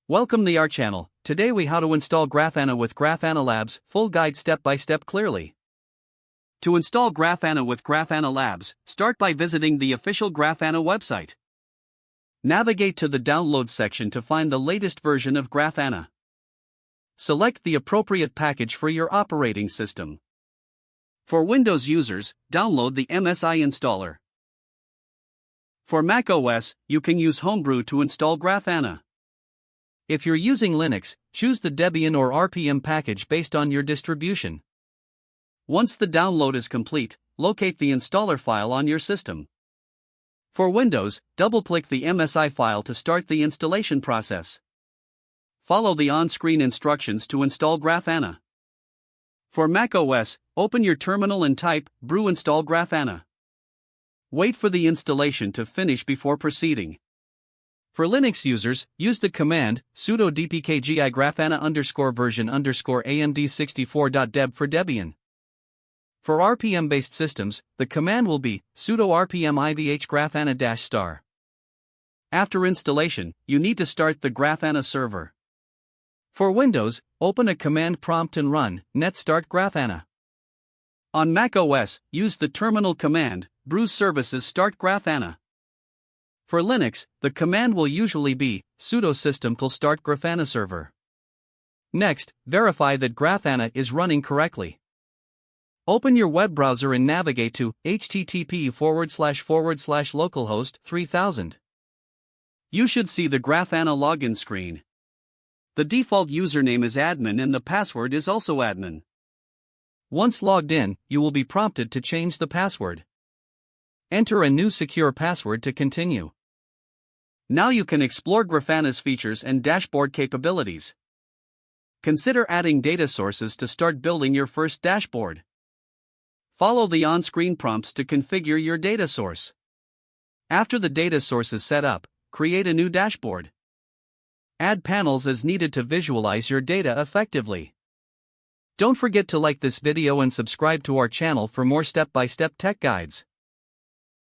Welcome to our channel. Today we how to install Grafana with Grafana Labs, full guide step by step clearly. To install Grafana with Grafana Labs, start by visiting the official Grafana website. Navigate to the download section to find the latest version of Grafana. Select the appropriate package for your operating system. For Windows users, download the MSI installer. For Mac OS, you can use Homebrew to install Grafana. If you're using Linux, choose the Debian or RPM package based on your distribution. Once the download is complete, locate the installer file on your system. For Windows, double-click the MSI file to start the installation process. Follow the on-screen instructions to install Grafana. For Mac OS, open your terminal and type brew install Grafana. Wait for the installation to finish before proceeding. For Linux users, use the command sudo dpkgi grafana _version_amd64.deb for Debian. For RPM-based systems, the command will be sudo rpm ivh grafana-star. After installation, you need to start the Grafana server. For Windows, open a command prompt and run net start Grafana. On Mac OS, use the terminal command brew services start Grafana. For Linux, the command will usually be sudo systemctl start Grafana server. Next, verify that Grafana is running correctly. Open your web browser and navigate to http://localhost 3000. You should see the Grafana login screen. The default username is admin and the password is also admin. Once logged in, you will be prompted to change the password. Enter a new secure password to continue. Now you can explore Grafana's features and dashboard capabilities. Consider adding data sources to start building your first dashboard. Follow the on-screen prompts to configure your data source. After the data source is set up, create a new dashboard. Add panels as needed to visualize your data effectively. Don't forget to like this video and subscribe to our channel for more step-by-step tech guides.